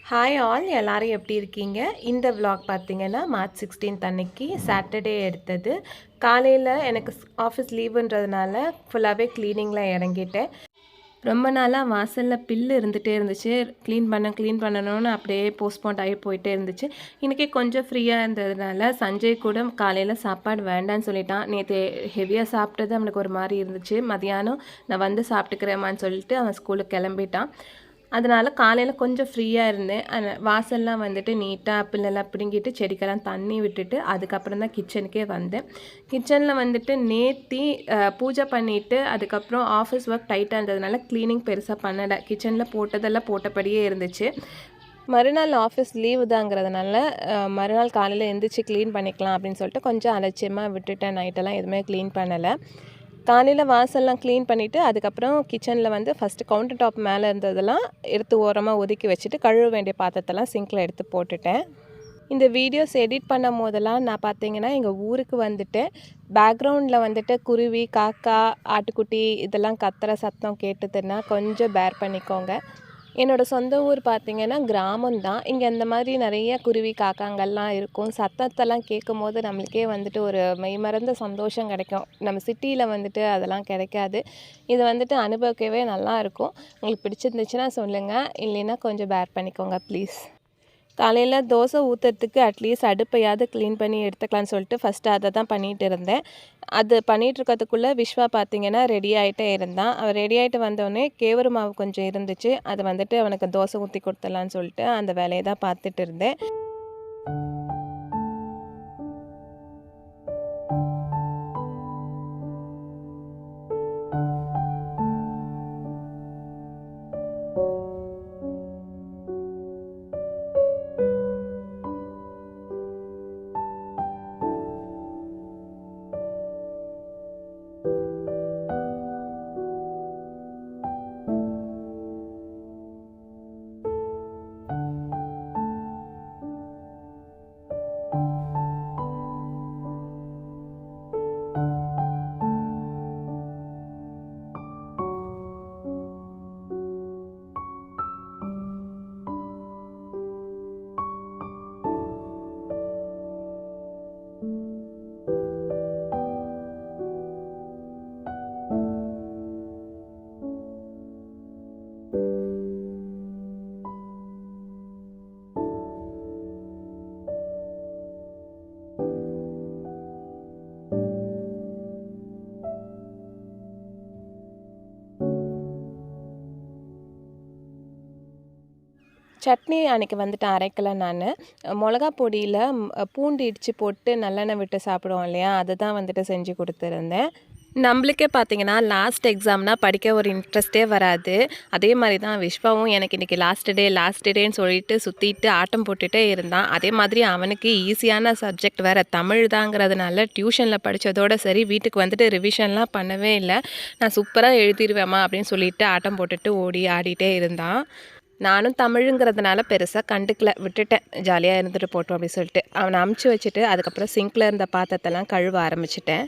Hi all எல்லாரும் எப்படி இருக்கீங்க? இந்த vlog பார்த்தீங்கன்னா, மார்ச் 16th அன்னைக்கு சாட்டர்டே எடுத்தது. காலையில எனக்கு ஆஃபீஸ் லீவுன்றதுனால ஃபுல்லாவே கிளீனிங்ல இறங்கிட்டேன். ரொம்ப நாளா வாசல்ல பில்லு இருந்துட்டே இருந்துச்சு. க்ளீன் பண்ணணும்னு அப்படியே போஸ்ட்போன் ஆகி போயிட்டே இருந்துச்சு. இன்னைக்கு கொஞ்சம் ஃப்ரீயா இருந்ததுனால, சஞ்சய் கூட காலையில சாப்பாடு வேண்டான்னு சொல்லிட்டான். நேத்து ஹெவியா சாப்பிட்டது அவனுக்கு ஒரு மாரி இருந்துச்சு. மதியானம் நான் வந்து சாப்பிட்டுக்கிறேம்மான்னு சொல்லிட்டு அவன் ஸ்கூலுக்கு கிளம்பிட்டான். அதனால காலையில கொஞ்சம் ஃப்ரீயா இருந்தேன். வாசல்லாம் வந்துட்டு நீட்டா புல்லெல்லாம் பிடுங்கிட்டு, செடிக்கெல்லாம் தண்ணி விட்டுட்டு, அதுக்கப்புறம் தான் கிச்சனுக்கே வந்தேன். கிச்சனில் வந்துட்டு நேத்தி பூஜை பண்ணிவிட்டு, அதுக்கப்புறம் ஆஃபீஸ் ஒர்க் டைட்டாக இருந்ததுனால க்ளீனிங் பெருசாக பண்ணலை. கிச்சனில் போட்டதெல்லாம் போட்டபடியே இருந்துச்சு. மறுநாள் ஆஃபீஸ் லீவு தாங்கிறதுனால மறுநாள் காலையில் எழுந்திரிச்சு க்ளீன் பண்ணிக்கலாம் அப்படின்னு சொல்லிட்டு கொஞ்சம் அலட்சியமாக விட்டுட்டேன். நைட்டெல்லாம் எதுவுமே க்ளீன் பண்ணலை. காலையில் வாசல்லாம் க்ளீன் பண்ணிவிட்டு அதுக்கப்புறம் கிச்சனில் வந்து ஃபஸ்ட்டு கவுண்டர் டாப் மேலே இருந்ததெல்லாம் எடுத்து ஓரமாக ஒதுக்கி வச்சுட்டு கழுவ வேண்டிய பாத்திரத்தெல்லாம் சிங்கில் எடுத்து போட்டுட்டேன். இந்த வீடியோஸ் எடிட் பண்ணும் போதெல்லாம் நான் பார்த்தீங்கன்னா எங்கள் ஊருக்கு வந்துட்டு பேக்ரவுண்டில் வந்துட்டு குருவி, காக்கா, ஆட்டுக்குட்டி இதெல்லாம் கத்துற சத்தம் கேட்டுதுன்னா கொஞ்சம் பேர் பண்ணிக்கோங்க. என்னோடய சொந்த ஊர் பார்த்திங்கன்னா கிராமம் தான். இங்கே இந்த மாதிரி நிறைய குருவி, காக்காங்கள்லாம் இருக்கும். சத்தத்தெல்லாம் கேட்கும்போது நம்மளுக்கே வந்துட்டு ஒரு மெய்மறந்த சந்தோஷம் கிடைக்கும். நம்ம சிட்டியில் வந்துட்டு அதெல்லாம் கிடைக்காது. இது வந்துட்டு அனுபவிக்கவே நல்லாயிருக்கும். உங்களுக்கு பிடிச்சிருந்துச்சுன்னா சொல்லுங்கள். இல்லைன்னா கொஞ்சம் பேர் பண்ணிக்கோங்க ப்ளீஸ். காலையில் தோசை ஊற்றுறதுக்கு அட்லீஸ்ட் அடுப்பையாவது க்ளீன் பண்ணி எடுத்துக்கலான்னு சொல்லிட்டு ஃபஸ்ட்டு அதை தான் பண்ணிகிட்டு இருந்தேன். அது பண்ணிகிட்ருக்கிறதுக்குள்ளே விஸ்வா பார்த்திங்கன்னா ரெடி ஆகிட்டே இருந்தான். அவன் ரெடி ஆகிட்டு வந்தோடனே கேவரு மாவு கொஞ்சம் இருந்துச்சு. அது வந்துட்டு அவனுக்கு தோசை ஊற்றி கொடுத்துடலான்னு சொல்லிட்டு அந்த வேலையை தான் பார்த்துட்டு இருந்தேன். சட்னி அன்றைக்கி வந்துட்டு அரைக்கலை நான். மிளகா பொடியில் பூண்டு இடித்து போட்டு நல்லெண்ணெய் விட்டு சாப்பிடுவோம் இல்லையா, அதுதான் வந்துட்டு செஞ்சு கொடுத்துருந்தேன். நம்மளுக்கே பார்த்தீங்கன்னா லாஸ்ட் எக்ஸாம்னால் படிக்க ஒரு இன்ட்ரெஸ்ட்டே வராது. அதே மாதிரி தான் விஸ்வாவும் எனக்கு இன்றைக்கி லாஸ்ட் டேன்னு சொல்லிட்டு சுற்றிட்டு ஆட்டம் போட்டுகிட்டே இருந்தான். அதே மாதிரி அவனுக்கு ஈஸியான சப்ஜெக்ட் வேறு தமிழ் தாங்கிறதுனால டியூஷனில் படித்ததோடு சரி, வீட்டுக்கு வந்துட்டு ரிவிஷன்லாம் பண்ணவே இல்லை. நான் சூப்பராக எழுதிடுவேம்மா அப்படின்னு சொல்லிட்டு ஆட்டம் போட்டுட்டு ஓடி ஆடிட்டே இருந்தான். நானும் தமிழுங்கிறதுனால பெருசாக கண்டுக்கல, விட்டுட்டேன். ஜாலியாக இருந்துட்டு போட்டோம் அப்படின்னு சொல்லிட்டு அவனை அமுச்சு வச்சுட்டு அதுக்கப்புறம் சிங்கில் இருந்த பாத்திரத்தெல்லாம் கழுவ ஆரம்பிச்சிட்டேன்.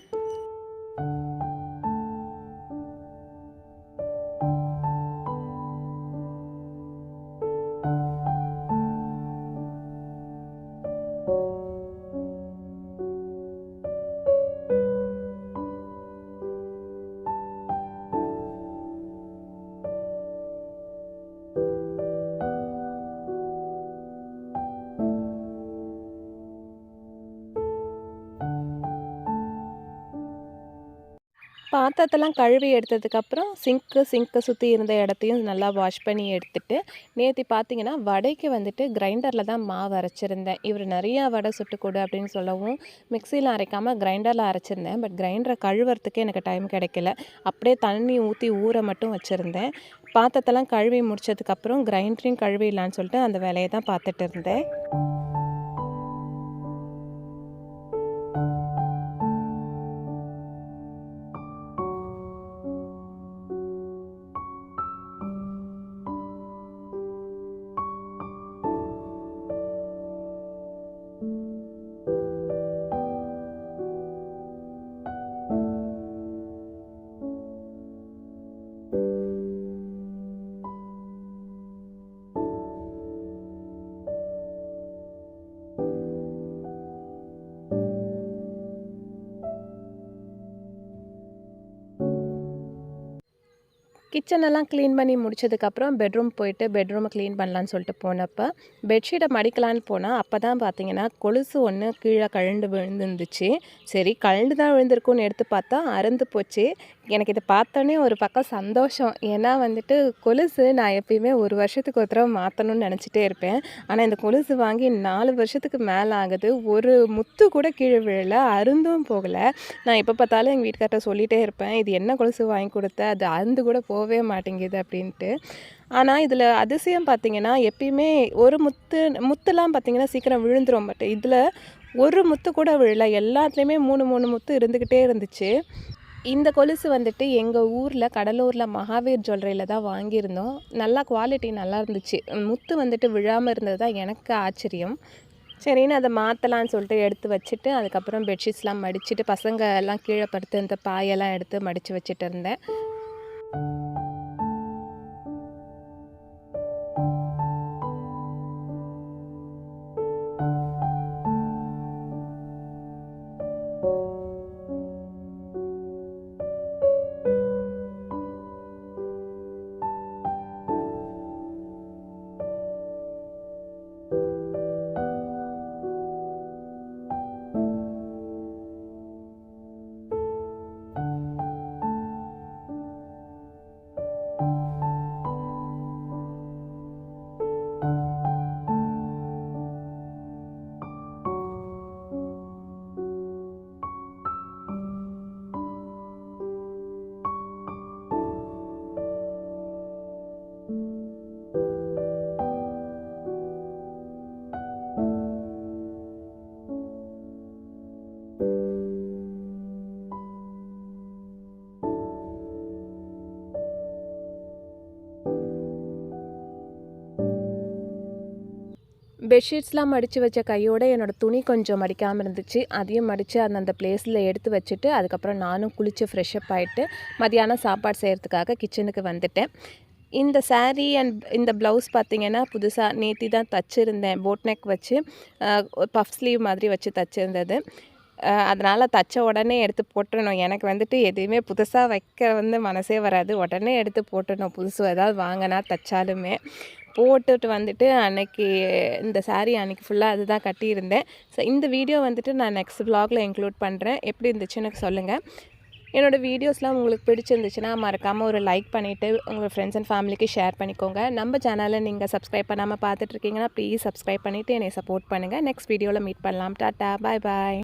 பாத்திரத்தெல்லாம் கழுவி எடுத்ததுக்கப்புறம் சிங்க்கை சுற்றி இருந்த இடத்தையும் நல்லா வாஷ் பண்ணி எடுத்துட்டு, நேற்று பார்த்தீங்கன்னா வடைக்கு வந்துட்டு கிரைண்டரில் தான் மாவு அரைச்சிருந்தேன். இவர் நிறையா வடை சுட்டு கொடு அப்படின்னு சொல்லவும் மிக்சியில் அரைக்காமல் கிரைண்டரில் அரைச்சிருந்தேன். பட் கிரைண்டரை கழுவுறதுக்கே எனக்கு டைம் கிடைக்கல. அப்படியே தண்ணி ஊற்றி ஊற மட்டும் வச்சுருந்தேன். பாத்திரத்தெல்லாம் கழுவி முடிச்சதுக்கப்புறம் கிரைண்டரையும் கழுவிடலான்னு சொல்லிட்டு அந்த வேலையை தான் பார்த்துட்டு இருந்தேன். கிச்சனெல்லாம் க்ளீன் பண்ணி முடிச்சதுக்கப்புறம் பெட்ரூம் போயிட்டு பெட்ரூமை க்ளீன் பண்ணலான்னு சொல்லிட்டு போனப்போ பெட்ஷீட்டை மடிக்கலான்னு போனால் அப்போ தான் பார்த்தீங்கன்னா கொலுசு ஒன்று கீழே கழண்டு விழுந்துருந்துச்சு. சரி கழண்டு தான் விழுந்திருக்குன்னு எடுத்து பார்த்தா அறுந்து போச்சு. எனக்கு இதை பார்த்தோன்னே ஒரு பக்கம் சந்தோஷம். ஏன்னா வந்துட்டு கொலுசு நான் எப்பயுமே 1 வருஷத்துக்கு ஒரு தடவை மாற்றணும்னு நினச்சிட்டே இருப்பேன். ஆனால் இந்த கொலுசு வாங்கி 4 வருஷத்துக்கு மேலே ஆகுது. ஒரு முத்து கூட கீழே விழலை, அருந்தும் போகலை. நான் எப்போ பார்த்தாலும் எங்கள் வீட்டுக்கார்ட்ட சொல்லிகிட்டே இருப்பேன், இது என்ன கொலுசு வாங்கி கொடுத்த, அது அருந்து கூட போகவே மாட்டேங்குது அப்படின்ட்டு. ஆனால் இதில் அதிசயம் பார்த்தீங்கன்னா எப்பயுமே ஒரு முத்துலாம் பார்த்தீங்கன்னா சீக்கிரம் விழுந்துரும். பட் இதில் ஒரு முத்து கூட விழலை, எல்லாத்துலேயுமே 3 முத்து இருந்துக்கிட்டே இருந்துச்சு. இந்த கொலுசு வந்துட்டு எங்கள் ஊரில் கடலூரில் மகாவீர் ஜுவல்லரியில் தான் வாங்கியிருந்தோம். நல்லா குவாலிட்டி நல்லா இருந்துச்சு. முத்து வந்துட்டு விழாமல் இருந்தது தான் எனக்கு ஆச்சரியம். சரின்னு அதை மாற்றலான்னு சொல்லிட்டு எடுத்து வச்சுட்டு அதுக்கப்புறம் பெட்ஷீட்ஸ்லாம் மடிச்சுட்டு பசங்க எல்லாம் கீழே படுத்து இந்த பாயெல்லாம் எடுத்து மடித்து வச்சுட்டு இருந்தேன். பெட்ஷீட்ஸ்லாம் மடித்து வச்ச கையோடு என்னோடய துணி கொஞ்சம் மடிக்காமல் இருந்துச்சு. அதையும் மடித்து அந்த பிளேஸில் எடுத்து வச்சுட்டு அதுக்கப்புறம் நானும் குளித்து ஃப்ரெஷ்அப் ஆகிட்டு மதியானம் சாப்பாடு செய்கிறதுக்காக கிச்சனுக்கு வந்துட்டேன். இந்த சாரீ அண்ட் இந்த ப்ளவுஸ் பார்த்திங்கன்னா புதுசாக நேற்று தான் தச்சுருந்தேன். போட் நெக் வச்சு பஃப் ஸ்லீவ் மாதிரி வச்சு தச்சுருந்தது. அதனால் தச்ச உடனே எடுத்து போட்டுடணும். எனக்கு வந்துட்டு எதுவுமே புதுசாக வைக்க மனசே வராது. உடனே எடுத்து போட்டுடணும். புதுசு ஏதாவது வாங்கினா தச்சாலுமே போட்டுட்டு வந்துட்டு அன்னைக்கு இந்த சாரீ அன்றைக்கி ஃபுல்லாக அதுதான் கட்டியிருந்தேன். ஸோ இந்த வீடியோ வந்துட்டு நான் நெக்ஸ்ட் வ்ளாகில் இன்க்ளூட் பண்ணுறேன். எப்படி இருந்துச்சுன்னு எனக்கு சொல்லுங்கள். என்னோடய வீடியோஸ்லாம் உங்களுக்கு பிடிச்சிருந்துச்சுன்னா மறக்காமல் ஒரு லைக் பண்ணிவிட்டு உங்கள் ஃப்ரெண்ட்ஸ் அண்ட் ஃபேமிலிக்கு ஷேர் பண்ணிக்கோங்க. நம்ம சேனலை நீங்கள் சப்ஸ்கிரைப் பண்ணாமல் பார்த்துட்ருக்கீங்கன்னா ப்ளீஸ் சப்ஸ்கிரைப் பண்ணிவிட்டு என்னை சப்போர்ட் பண்ணுங்கள். நெக்ஸ்ட் வீடியோவில் மீட் பண்ணலாம். டாட்டா, பாய் பாய்.